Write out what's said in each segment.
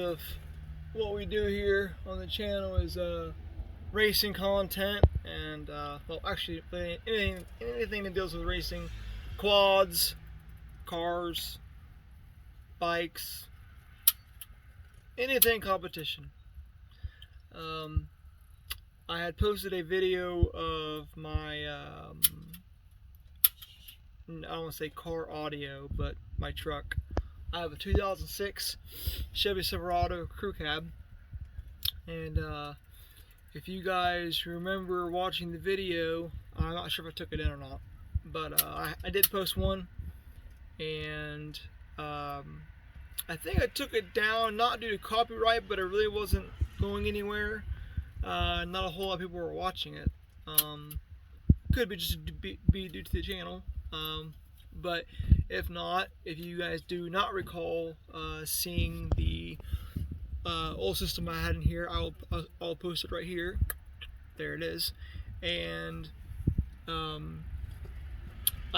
of what we do here on the channel is racing content, and well, actually anything that deals with racing, quads, cars, bikes, anything competition. I had posted a video of my I don't want to say car audio, but my truck. I have a 2006 Chevy Silverado crew cab, and if you guys remember watching the video, I'm not sure if I took it in or not, but I did post one, and I think I took it down not due to copyright, but it really wasn't going anywhere. Not a whole lot of people were watching it. Could be just be due to the channel. But if not, if you guys do not recall seeing the old system I had in here, I'll post it right here. There it is. And I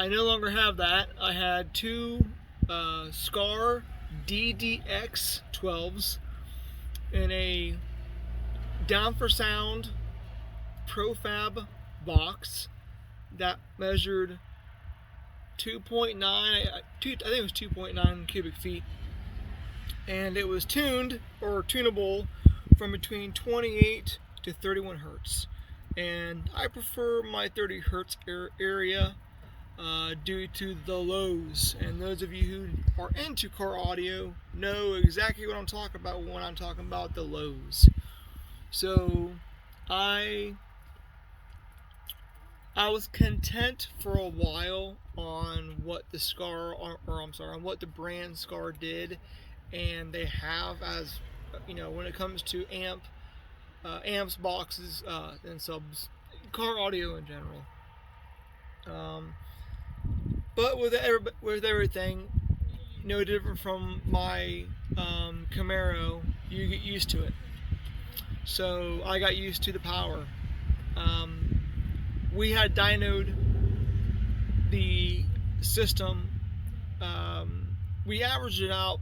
no longer have that. I had two Skar DDX 12s in a Down for Sound Profab box that measured 2.9, I think it was 2.9 cubic feet, and it was tuned or tunable from between 28 to 31 hertz, and I prefer my 30 hertz area due to the lows. And those of you who are into car audio know exactly what I'm talking about when I'm talking about the lows. So I was content for a while on what the Skar, on what the brand Skar did, and they have, as you know, when it comes to amps, boxes, and subs, car audio in general. But with everything, no different from my Camaro, you get used to it. So I got used to the power. We had dynoed the system. We averaged it out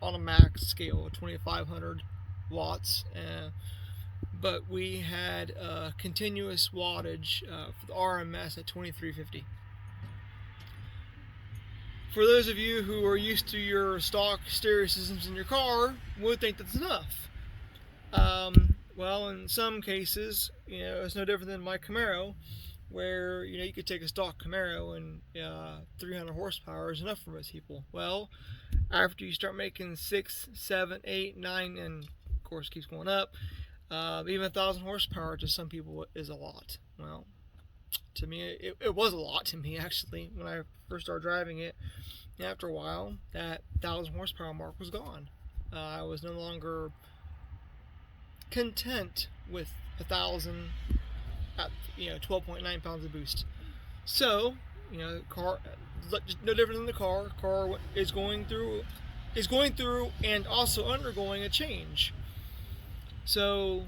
on a max scale of 2500 watts, but we had continuous wattage for the RMS at 2350. For those of you who are used to your stock stereo systems in your car, would think that's enough. Well, in some cases, you know, it's no different than my Camaro, where, you know, you could take a stock Camaro and 300 horsepower is enough for most people. Well, after you start making 6, 7, 8, 9, and of course keeps going up, even 1,000 horsepower to some people is a lot. Well, to me, it was a lot to me, actually, when I first started driving it. After a while, that 1,000 horsepower mark was gone. I was no longer content with 1,000 at 12.9 pounds of boost. So, you know, car, no different than the car. Car is going through and also undergoing a change. So,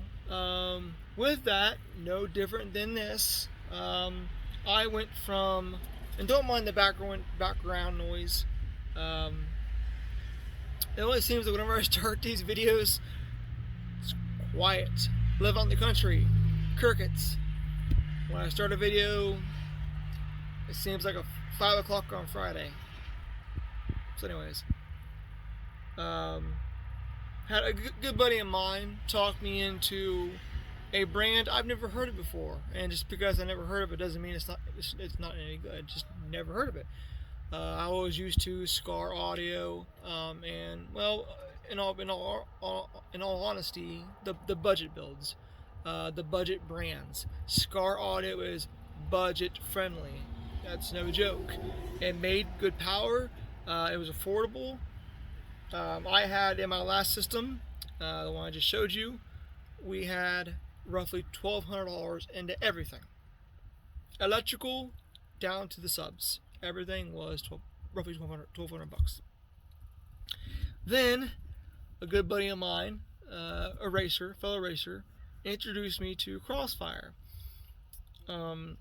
with that, no different than this. I went from, and don't mind the background noise. It always seems that whenever I start these videos, it's quiet. Live out in the country, crickets. When I start a video, it seems like a 5 o'clock on Friday. So anyways, had a good buddy of mine talk me into a brand I've never heard of before, and just because I never heard of it doesn't mean it's not any good. Just never heard of it. I was used to Skar audio, and well, in all honesty, the budget builds, the budget brands. Skar audio is budget friendly. That's no joke. It made good power. It was affordable. I had in my last system, the one I just showed you, we had roughly $1,200 into everything. Electrical down to the subs. Everything was roughly $1,200 bucks. Then a good buddy of mine, a fellow racer, introduced me to CrossFire. I'm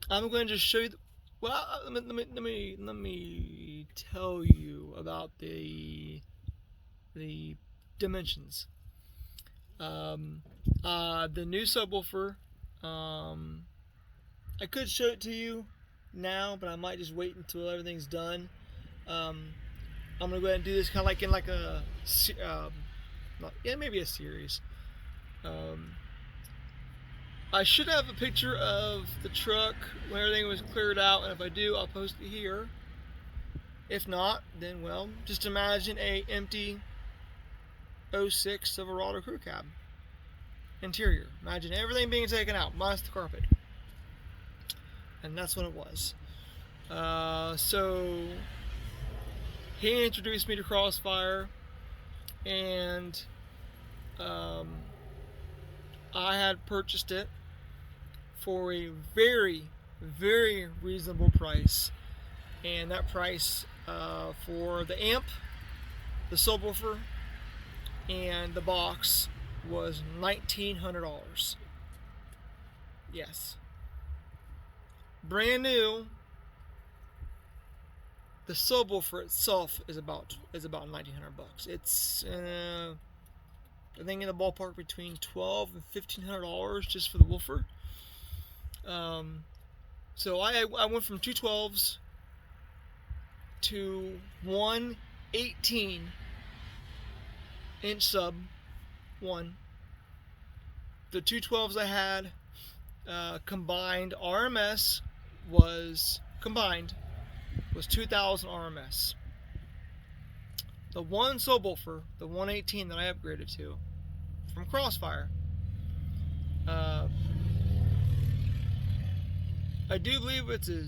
going to just show you. Let me tell you about the dimensions. The new subwoofer, I could show it to you now, but I might just wait until everything's done. I'm gonna go ahead and do this kind of like in like a maybe a series. I should have a picture of the truck when everything was cleared out, and if I do, I'll post it here. If not, then well, just imagine a empty 06 Silverado crew cab interior. Imagine everything being taken out, minus the carpet. And that's what it was. So he introduced me to CrossFire, and I had purchased it for a very, very reasonable price. And that price for the amp, the subwoofer, and the box was $1,900. Yes. Brand new. The subwoofer itself is about $1,900. It's I think in the ballpark between $1,200 and $1,500 just for the woofer. So I went from 212s to one 18-inch sub. One. The 212s I had combined RMS was 2,000 RMS. The one subwoofer, the 118 that I upgraded to from CrossFire, I do believe it's a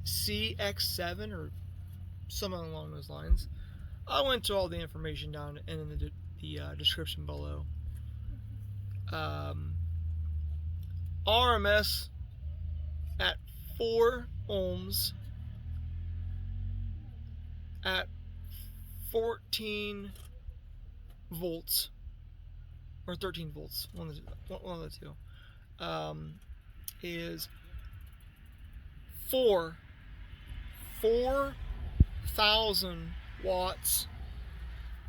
CX7 or something along those lines. I went to all the information down in the description below. RMS at 4 ohms at 14 volts or 13 volts, one of the two, is 4,000 watts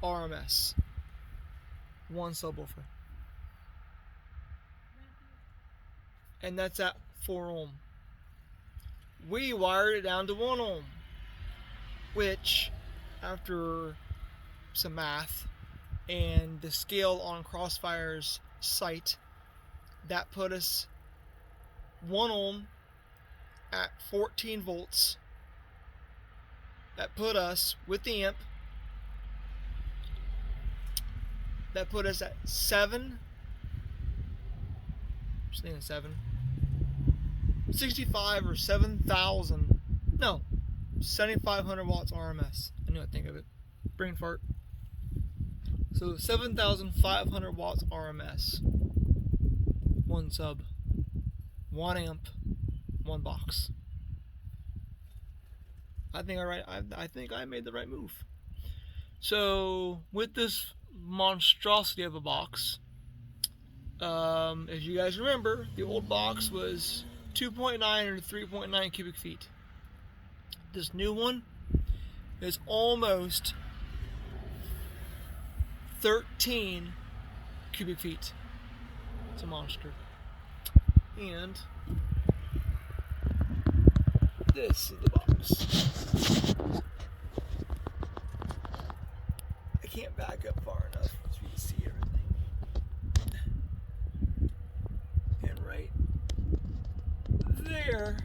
RMS. One subwoofer. And that's at 4 ohm. We wired it down to 1 ohm, which, after some math and the scale on CrossFire's site, that put us 1 ohm at 14 volts. That put us, with the amp, that put us at 65 or 7,000, no, 7,500 watts RMS. I knew I'd think of it. Brain fart. So 7,500 watts RMS. One sub, 1 amp, 1 box. I think I made the right move. So with this monstrosity of a box, if you guys remember, the old box was 2.9 or 3.9 cubic feet. This new one is almost 13 cubic feet. It's a monster. And this is the box. I can't back up far enough so you can see everything. And right there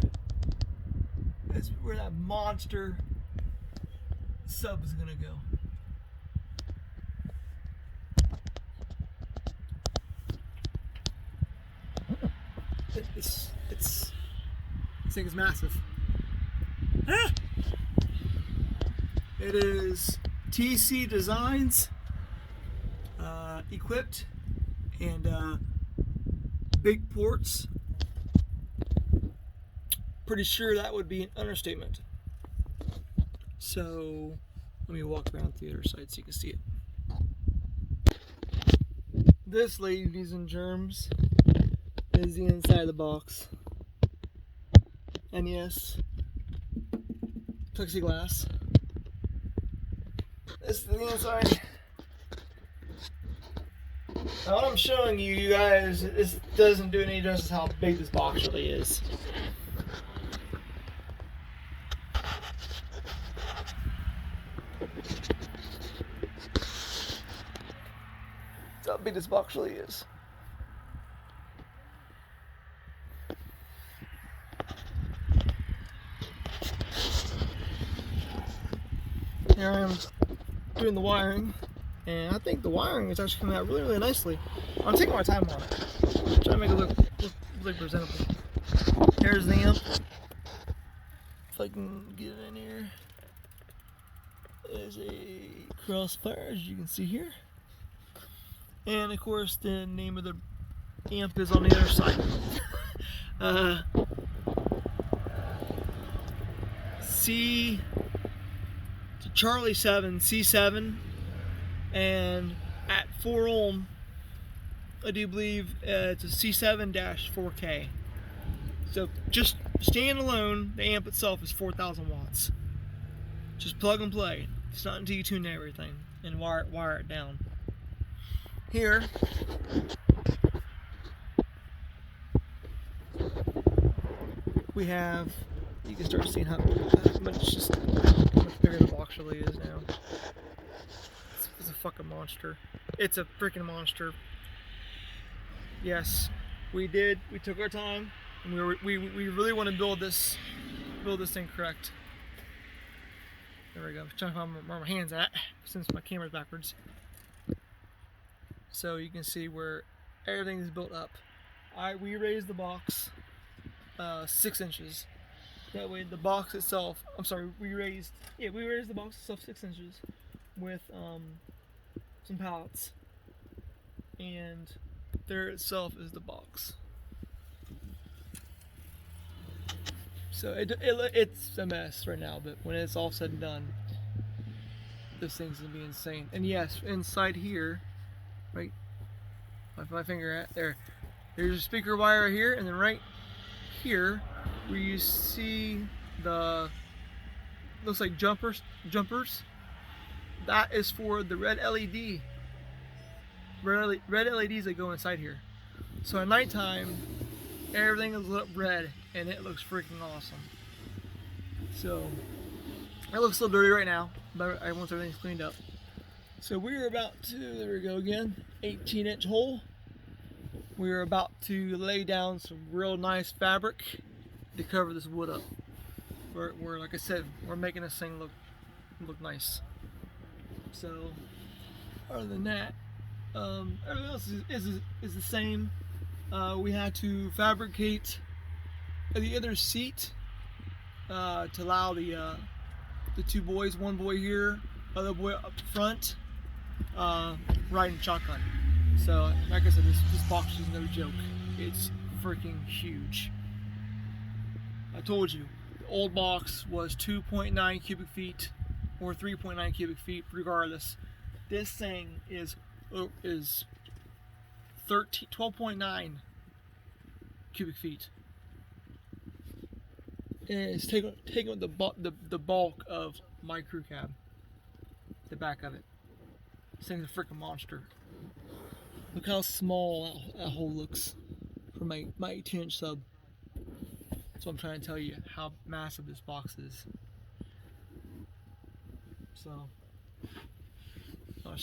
is where that monster sub is gonna go. This thing is massive. It is TC Designs equipped, and big ports. Pretty sure that would be an understatement. So let me walk around to the other side so you can see it. This, ladies and germs, is the inside of the box. And yes, plexiglass. This is the inside. Now what I'm showing you, you guys, this doesn't do any justice how big this box really is. That's how big this box really is. Here I am doing the wiring, and I think the wiring is actually coming out really, really nicely. I'm taking my time on it, trying to make it look presentable. Here's the amp. If I can get it in here, there's a CrossFire, as you can see here, and of course the name of the amp is on the other side. Charlie 7, C7, and at 4 ohm, I do believe it's a C7-4K. So just stand alone, the amp itself is 4,000 watts. Just plug and play. It's not until you tune everything and wire it down. Here, we have, you can start seeing how much bigger the box really is now. It's a fucking monster. It's a freaking monster. Yes, we took our time, and we really want to build this thing correct. There we go. I'm trying to find where my hand's at since my camera's backwards. So you can see where everything is built up. We raised the box 6 inches. That way the box itself, we raised the box itself 6 inches with some pallets, and there itself is the box. So it's a mess right now, but when it's all said and done, this thing's gonna be insane. And yes, inside here, right, my finger at there, there's a speaker wire here, and then right here where you see the looks like jumpers, that is for the red LEDs that go inside here. So at nighttime, everything is lit up red, and it looks freaking awesome. So it looks a little dirty right now, but once everything's cleaned up. So we're about to, there we go again, 18-inch hole. We're about to lay down some real nice fabric to cover this wood up. We're like I said, we're making this thing look nice. So other than that, everything else is the same. We had to fabricate the other seat to allow the 2 boys, one boy here, other boy up front, riding shotgun. So like I said, this box is no joke. It's freaking huge. I told you, the old box was 2.9 cubic feet or 3.9 cubic feet, regardless. This thing is 12.9 cubic feet. And it's taking up the bulk of my crew cab, the back of it. This thing's a freaking monster. Look how small that hole looks for my 18-inch sub. So I'm trying to tell you how massive this box is. So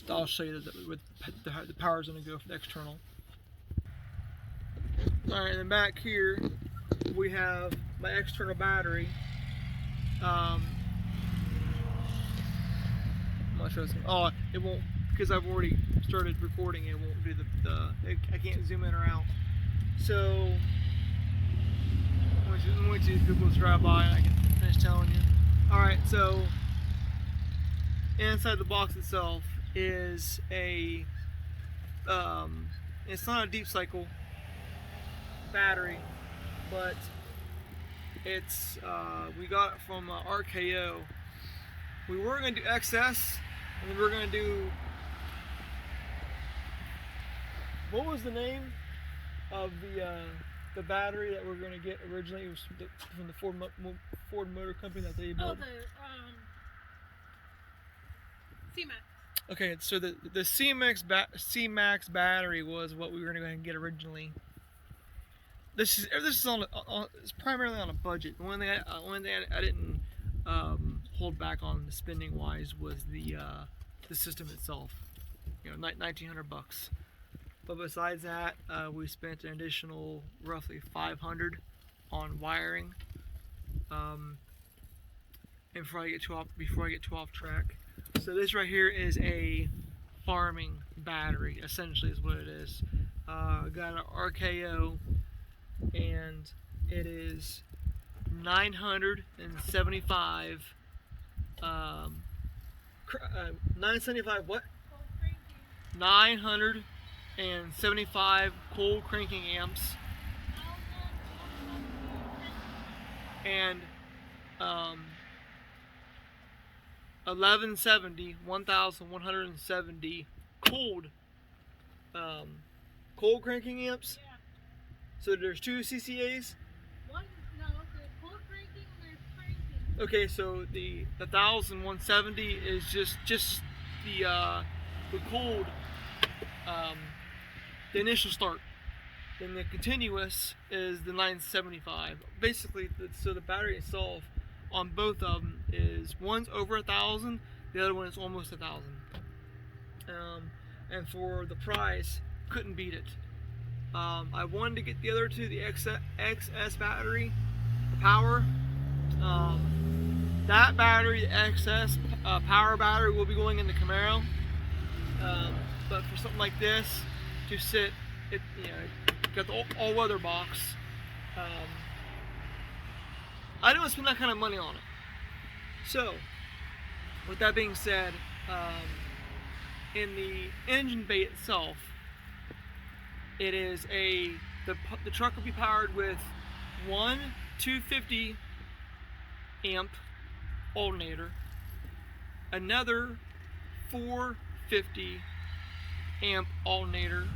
I'll show you what the power's going to go for the external. Alright, and then back here we have my external battery. I'm not sure. Oh, it won't, because I've already started recording. It won't do I can't zoom in or out. So I'm going to Google's drive by and I can finish telling you. Alright, so inside the box itself is a it's not a deep cycle battery, but it's we got it from RKO. We were going to do XS, and then we were going to do, what was the name of the battery that we were going to get originally? It was from the Ford Motor Company that they built. Oh, the CMAX. Okay, so the C-Max battery was what we were going to go ahead and get originally. This is it's primarily on a budget. The one thing I didn't hold back on the spending wise was the system itself. You know, $1,900. But besides that, we spent an additional roughly $500 on wiring. And before I get too off track, so this right here is a farming battery, essentially is what it is. Got an RKO, and it is 975. 975 what? 975 cold cranking amps, and 1170 cold cranking amps. Yeah. So there's two CCAs. One, no, the cold cranking, there's cranking. Okay, so the 1170 is just the cold, the initial start. Then the continuous is the 975. Basically, so the battery itself on both of them is, one's over 1,000, the other one is almost 1,000. And for the price, couldn't beat it. I wanted to get the other two, the XS battery, the power. That battery, the XS power battery, will be going in the Camaro. But for something like this, to sit, it, you know, got the all-weather box. I didn't want to spend that kind of money on it. So, with that being said, in the engine bay itself, it is the truck will be powered with one 250 amp alternator, another 450 amp alternator.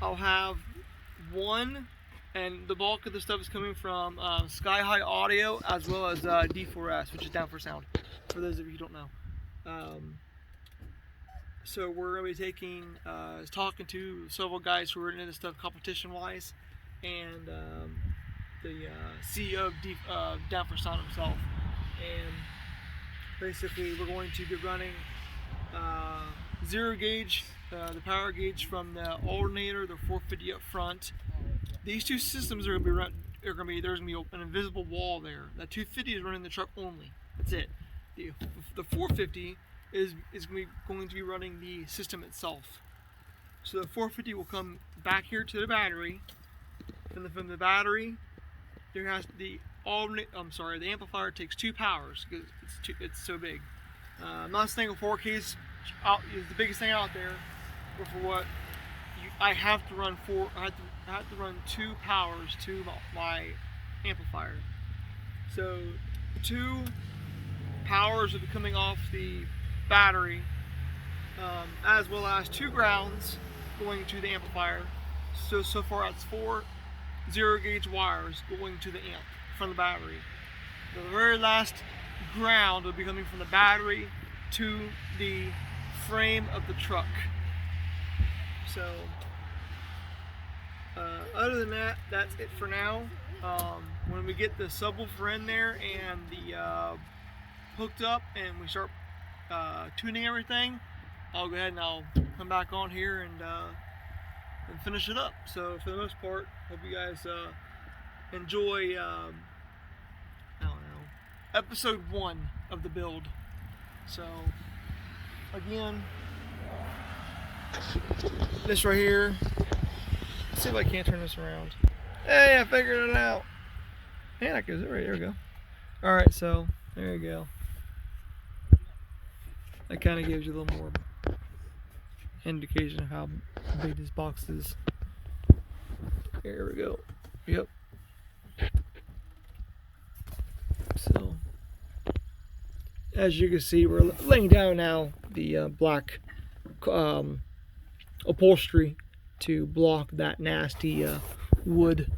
I'll have one, and the bulk of the stuff is coming from Sky High Audio, as well as D4S, which is down for sound, for those of you who don't know. So we're going to be talking to several guys who are into this stuff competition-wise, and the CEO of Down for Sound himself. And basically we're going to be running zero gauge, the power gauge from the alternator, the 450 up front. These two systems are going to be there's going to be an invisible wall there. That 250 is running the truck only. That's it. The 450 is going to be running the system itself. So the 450 will come back here to the battery. From the battery, there has the amplifier takes two powers because it's so big. I'm not saying 4K is the biggest thing out there, but for what I have to run I have to run two powers to my amplifier. So two powers will be coming off the battery, as well as two grounds going to the amplifier. So far it's 4 zero gauge wires going to the amp from the battery. The very last ground will be coming from the battery to the frame of the truck. So other than that, that's it for now. When we get the subwoofer in there and the hooked up and we start tuning everything, I'll go ahead and I'll come back on here and finish it up. So for the most part, hope you guys enjoy I don't know, episode 1 of the build. So again, this right here, let's see if I can't turn this around. Hey, I figured it out. Man, that goes right there. We go. Alright, so there you go. That kind of gives you a little more indication of how big this box is. Here we go. Yep. So, as you can see, we're laying down now the black upholstery to block that nasty wood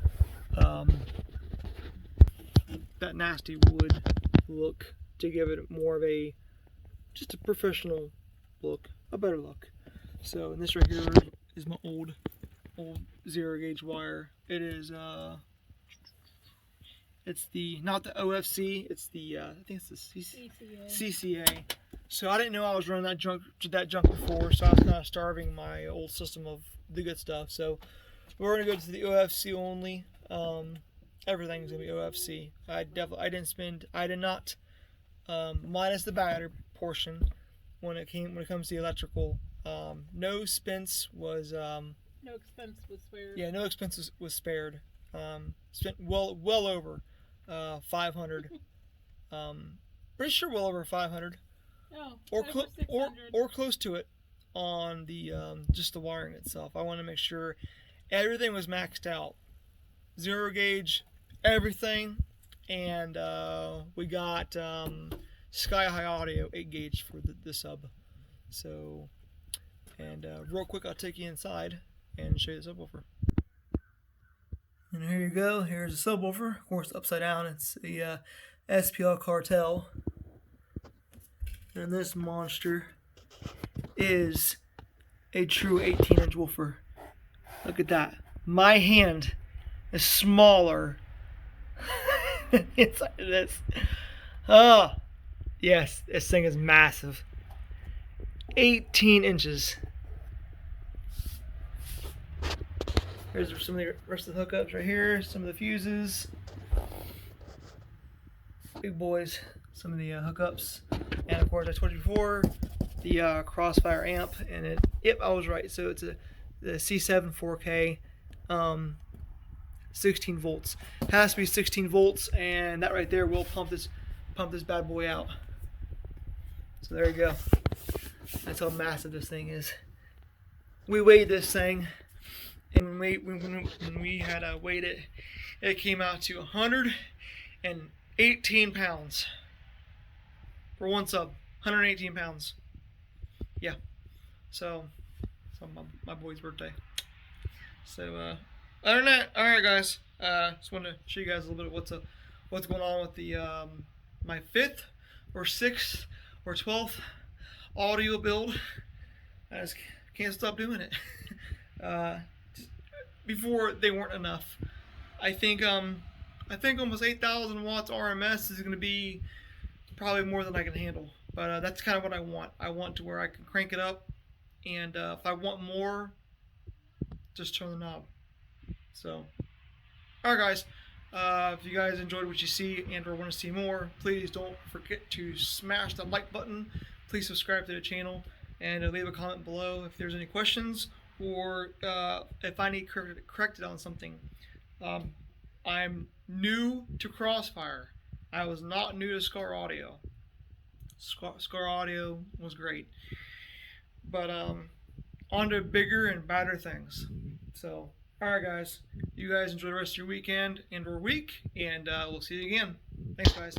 look, to give it more of a just a professional look, a better look. So, and this right here is my old 0 gauge wire. It is it's the, not the OFC, it's the I think it's the CCA. So I didn't know I was running that junk before, so I was kind of starving my old system of the good stuff. So we're gonna go to the OFC only. Everything's gonna be OFC. I did not minus the battery portion when it comes to the electrical. No expense was No expense was spared. Yeah, no expense was spared. Spent well over 500. Pretty sure well over 500. Oh, or close to it on the just the wiring itself. I want to make sure everything was maxed out, 0 gauge, everything, and we got sky high audio 8 gauge for the sub. So, and real quick, I'll take you inside and show you the subwoofer. And here you go. Here's the subwoofer. Of course, upside down. It's the SPL Cartel. And this monster is a true 18-inch woofer. Look at that. My hand is smaller inside of this. Oh, yes, this thing is massive. 18 inches. Here's some of the rest of the hookups right here. Some of the fuses. Big boys. Some of the hookups. And of course, I told you before, the CrossFire amp. And yep, I was right. So it's the C7 4K, 16 volts. It has to be 16 volts, and that right there will pump this bad boy out. So there you go. That's how massive this thing is. We weighed this thing, and when we had weighed it, it came out to 118 pounds for one sub. 118 pounds. Yeah. So my boy's birthday. So other than that, all right, guys. Just wanted to show you guys a little bit of what's going on with the my 5th or 6th or 12th audio build. I just can't stop doing it. Before they weren't enough. I think almost 8,000 watts RMS is going to be probably more than I can handle. But that's kind of what I want. I want to where I can crank it up, and if I want more, just turn the knob. So, all right, guys. If you guys enjoyed what you see and/or want to see more, please don't forget to smash the like button. Please subscribe to the channel and leave a comment below if there's any questions or if I need corrected on something. I'm new to Crossfire. I was not new to Skar Audio. Skar Audio was great, but on to bigger and badder things. So, alright, guys, you guys enjoy the rest of your weekend and or week, and we'll see you again. Thanks, guys.